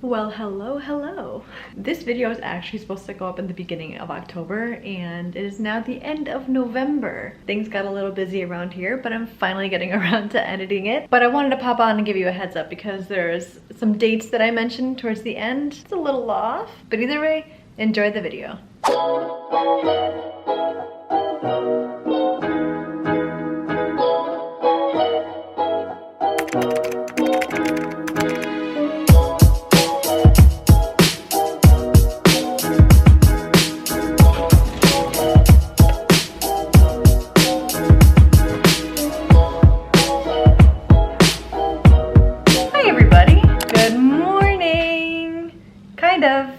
Well, hello. This video is actually supposed to go up in the beginning of October and it is now the end of November. Things got a little busy around here, but I'm finally getting around to editing it. But I wanted to pop on and give you a heads up because there's some dates that I mentioned towards the end. It's a little off, but either way, enjoy the video.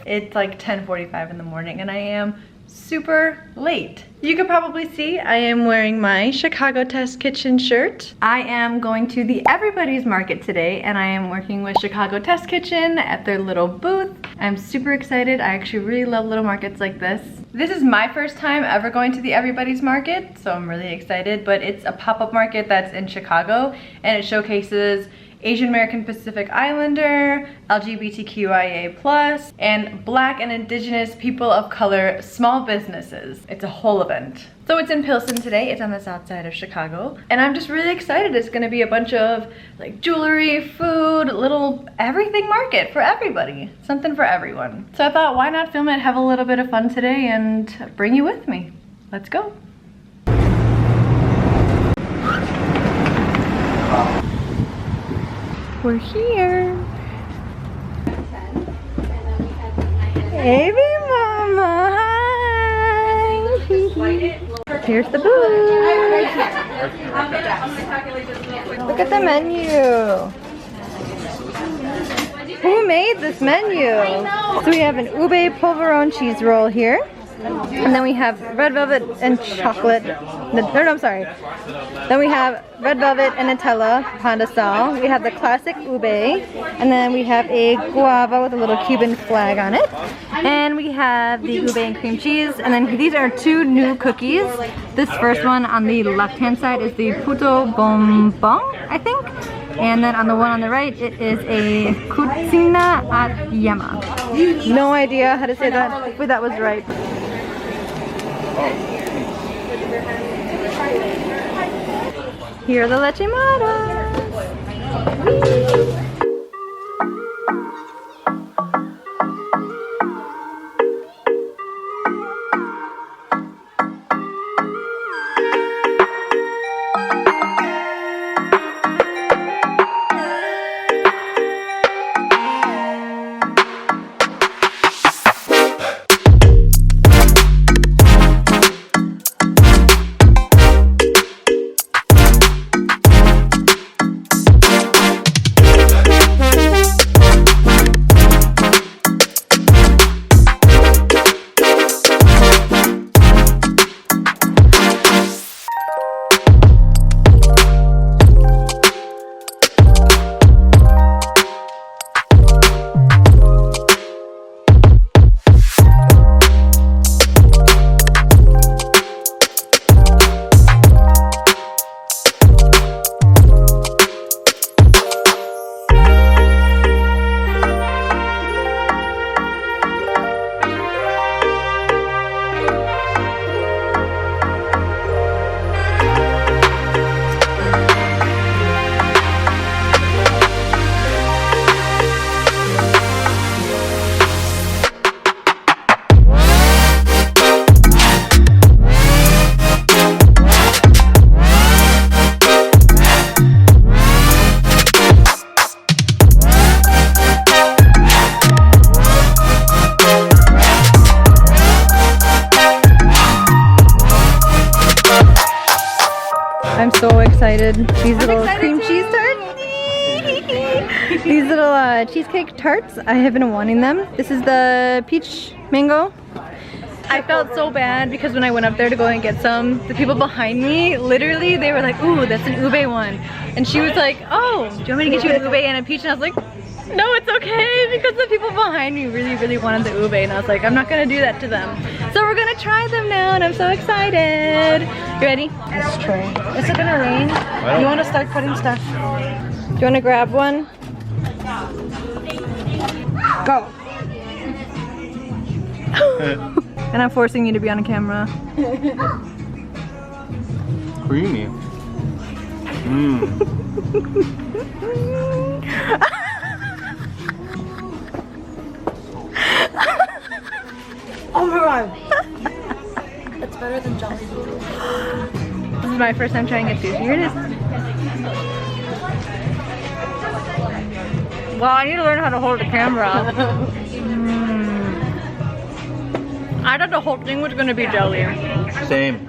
It's like 10:45 in the morning and I am super late. You could probably see I am wearing my Chicago Test Kitchen shirt. I am going to the Everybody's Market today and I am working with Chicago Test Kitchen at their little booth. I'm super excited. I actually really love little markets like this. This is my first time ever going to the Everybody's Market, so I'm really excited, but it's a pop-up market that's in Chicago and it showcases Asian American Pacific Islander, LGBTQIA+, and Black and Indigenous people of color small businesses. It's a whole event. So it's in Pilsen today. It's on the south side of Chicago. And I'm just really excited. It's gonna be a bunch of like jewelry, food, little everything market for everybody. Something for everyone. So I thought, why not film it, have a little bit of fun today, and bring you with me. Let's go. We're here. Hey, mama. Hi. Here's the booth. Look at the menu. Who made this menu? So we have an ube polverone cheese roll here. And then we have red velvet and chocolate. I'm sorry. Then we have red velvet and Nutella pandesal. We have the classic ube. And then we have a guava with a little Cuban flag on it. And we have the ube and cream cheese. And then these are two new cookies. This first one on the left-hand side is the puto bonbon, I think. And then on the one on the right, it is a cucina at Yema. No idea how to say that. Hopefully that was right. Here are the leche maras. I'm so excited. These little cream cheese tarts. These little cheesecake tarts, I have been wanting them. This is the peach mango. I felt so bad because when I went up there to go and get some, the people behind me, literally, they were like, ooh, that's an ube one. And she was like, oh, do you want me to get you an ube and a peach? And I was like, no, it's okay, because the people behind me really wanted the ube, and I was like, I'm not gonna do that to them. So we're gonna try them now, and I'm so excited. You ready? Let's try. Is it gonna rain? You wanna start putting stuff? Do you wanna grab one? Go. And I'm forcing you to be on a camera. Creamy. Mmm. Oh my god. It's better than Jolly. This is my first time trying it too. Here it is. Well, I need to learn how to hold the camera. I thought the whole thing was gonna be jelly. Same.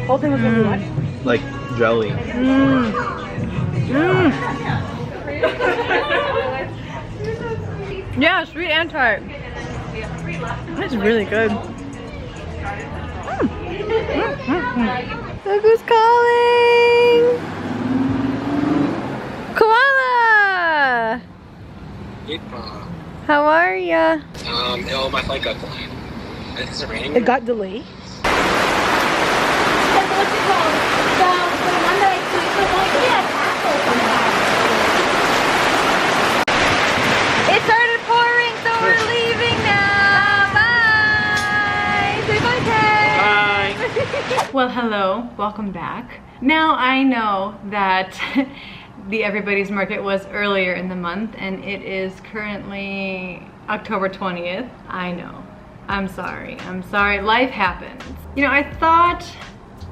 Whole thing was gonna be what? Like jelly. Yeah, sweet and tart. It's really good. Look who's calling! Koala! How are ya? No, my flight got delayed. I think it's raining. It got delayed. It started pouring, so we're leaving now. Bye! Say bye, Ted. Bye. Well, hello. Welcome back. Now I know that the Everybody's Market was earlier in the month, and it is currently October 20th. I know. I'm sorry. I'm sorry. Life happens. You know, I thought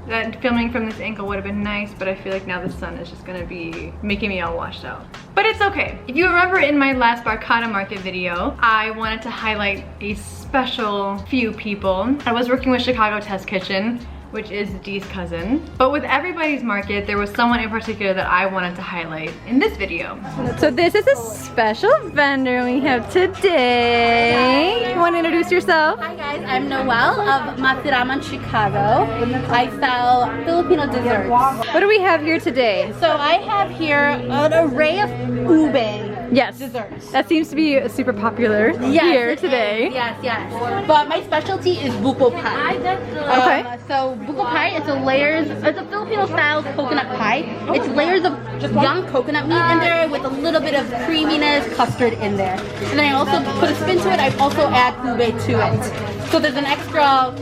that filming from this angle would have been nice, but I feel like now the sun is just gonna be making me all washed out. But it's okay. If you remember in my last Barcata Market video, I wanted to highlight a special few people. I was working with Chicago Test Kitchen, which is Dee's cousin. But with Everybody's Market, there was someone in particular that I wanted to highlight in this video. So this is a special vendor we have today. You want to introduce yourself? Hi guys, I'm Noelle of Masiramon, Chicago. I sell Filipino desserts. What do we have here today? So I have here an array of ube Yes. desserts. That seems to be super popular here it today. is. Yes. But my specialty is buko pie. Okay. So buko pie, it's a Filipino style coconut pie. It's layers of young coconut meat in there with a little bit of creaminess, custard in there. And then I also put a spin to it. I also add ube to it. So there's an extra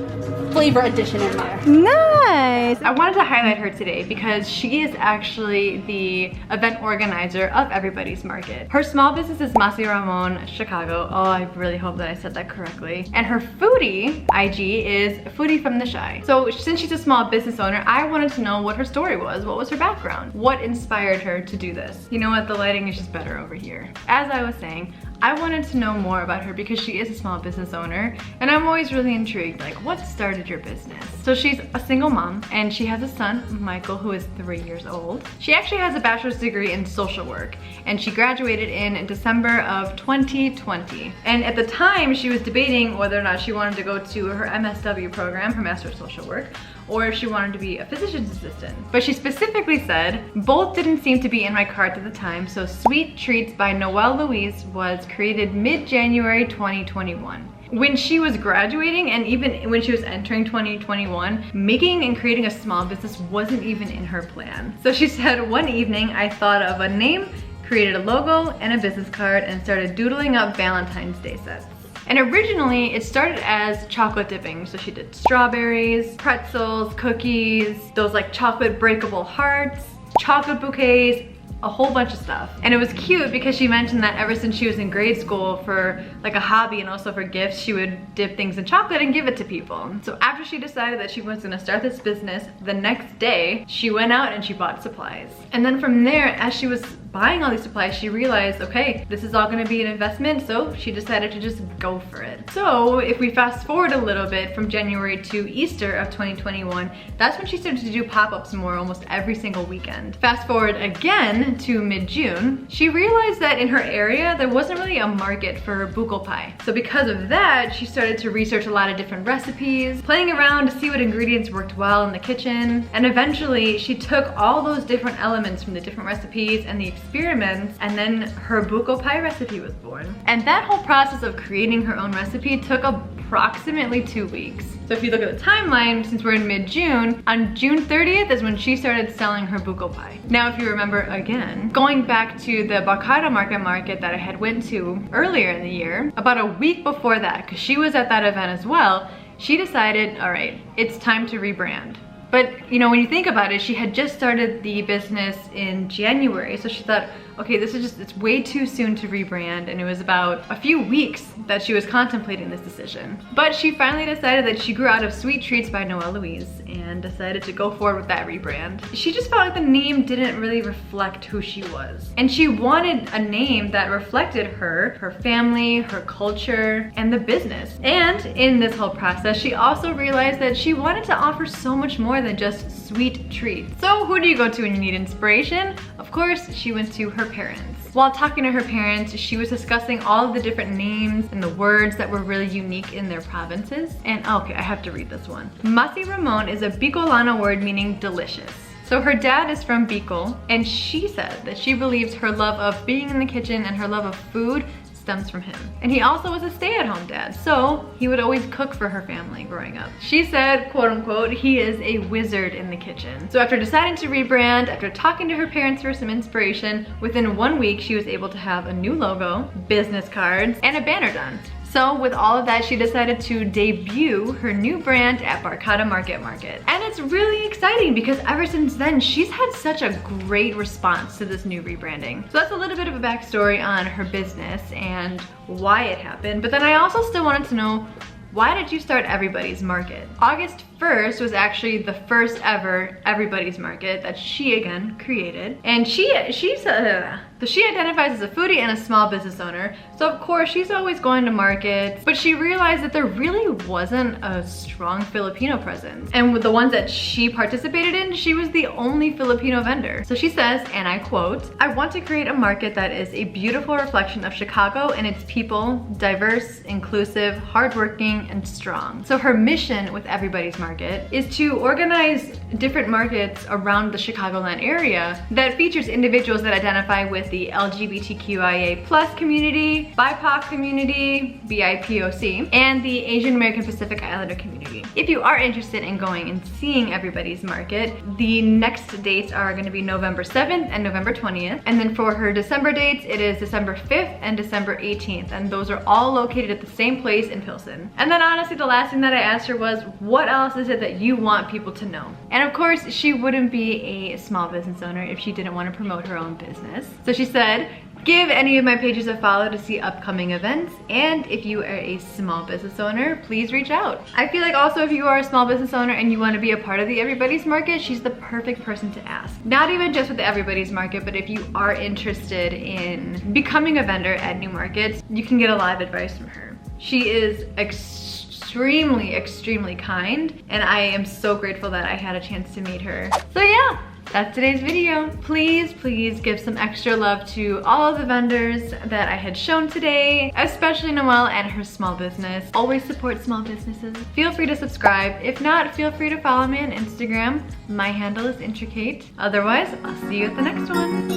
flavor addition in there. Nice. I wanted to highlight her today because she is actually the event organizer of Everybody's Market. Her small business is Masiramon Chicago. Oh, I really hope that I said that correctly. And her foodie IG is Foodie from the Shy. So since she's a small business owner, I wanted to know what her story was. What was her background? What inspired her to do this? You know what? The lighting is just better over here. As I was saying, I wanted to know more about her because she is a small business owner, and I'm always really intrigued, like, what started your business? So she's a single mom, and she has a son, Michael, who is 3 years old. She actually has a bachelor's degree in social work, and she graduated in December of 2020. And at the time, she was debating whether or not she wanted to go to her MSW program, her Master of Social Work, or if she wanted to be a physician's assistant. But she specifically said, both didn't seem to be in my cards at the time, so Sweet Treats by Noelle Louise was created mid-January 2021. When she was graduating and even when she was entering 2021, making and creating a small business wasn't even in her plan. So she said, one evening I thought of a name, created a logo and a business card, and started doodling up Valentine's Day sets. And originally it started as chocolate dipping. So she did strawberries, pretzels, cookies, those like chocolate breakable hearts, chocolate bouquets, a whole bunch of stuff. And it was cute because she mentioned that ever since she was in grade school, for like a hobby and also for gifts, she would dip things in chocolate and give it to people. So after she decided that she was gonna start this business, the next day she went out and she bought supplies. And then from there, as she was buying all these supplies, she realized, okay, this is all gonna be an investment, so she decided to just go for it. So if we fast forward a little bit from January to Easter of 2021, that's when she started to do pop-ups more almost every single weekend. Fast forward again to mid-June, she realized that in her area, there wasn't really a market for buko pie. So because of that, she started to research a lot of different recipes, playing around to see what ingredients worked well in the kitchen, and eventually she took all those different elements from the different recipes and the experiments, and then her buko pie recipe was born. And that whole process of creating her own recipe took approximately 2 weeks. So if you look at the timeline, since we're in mid-June, on June 30th is when she started selling her buko pie. Now, if you remember again, going back to the Barcata market that I had went to earlier in the year, about a week before that, because she was at that event as well, she decided, all right, it's time to rebrand. But you know, when you think about it, she had just started the business in January, so she thought, okay, it's way too soon to rebrand, and it was about a few weeks that she was contemplating this decision. But she finally decided that she grew out of Sweet Treats by Noelle Louise and decided to go forward with that rebrand. She just felt like the name didn't really reflect who she was. And she wanted a name that reflected her family, her culture, and the business. And in this whole process, she also realized that she wanted to offer so much more than just sweet treats. So who do you go to when you need inspiration? Of course, she went to her parents. While talking to her parents, she was discussing all of the different names and the words that were really unique in their provinces. And okay, I have to read this one. Masiramon is a Bicolano word meaning delicious. So her dad is from Bicol, and she said that she believes her love of being in the kitchen and her love of food stems from him. And he also was a stay-at-home dad, so he would always cook for her family growing up. She said, quote unquote, he is a wizard in the kitchen. So after deciding to rebrand, after talking to her parents for some inspiration, within 1 week she was able to have a new logo, business cards, and a banner done. So with all of that, she decided to debut her new brand at Barcata Market. And it's really exciting because ever since then, she's had such a great response to this new rebranding. So that's a little bit of a backstory on her business and why it happened. But then I also still wanted to know, why did you start Everybody's Market? August 1st was actually the first ever Everybody's Market that she again created. And she identifies as a foodie and a small business owner. So of course she's always going to markets, but she realized that there really wasn't a strong Filipino presence. And with the ones that she participated in, she was the only Filipino vendor. So she says, and I quote, "I want to create a market that is a beautiful reflection of Chicago and its people, diverse, inclusive, hardworking, and strong." So her mission with Everybody's Market is to organize different markets around the Chicagoland area that features individuals that identify with the LGBTQIA+ community, BIPOC community, BIPOC, and the Asian American Pacific Islander community. If you are interested in going and seeing Everybody's Market, the next dates are going to be November 7th and November 20th. And then for her December dates, it is December 5th and December 18th. And those are all located at the same place in Pilsen. And then honestly, the last thing that I asked her was, what else is it that you want people to know? And of course, she wouldn't be a small business owner if she didn't want to promote her own business. So she said, give any of my pages a follow to see upcoming events, and if you are a small business owner, please reach out. I feel like also if you are a small business owner and you want to be a part of the Everybody's Market, she's the perfect person to ask. Not even just with the Everybody's Market, but if you are interested in becoming a vendor at new markets, you can get a lot of advice from her. She is extremely kind, and I am so grateful that I had a chance to meet her. So yeah, that's today's video. Please give some extra love to all of the vendors that I had shown today, especially Noelle and her small business. Always support small businesses. Feel free to subscribe. If not, feel free to follow me on Instagram. My handle is Intricate. Otherwise, I'll see you at the next one.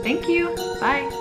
Thank you. Bye.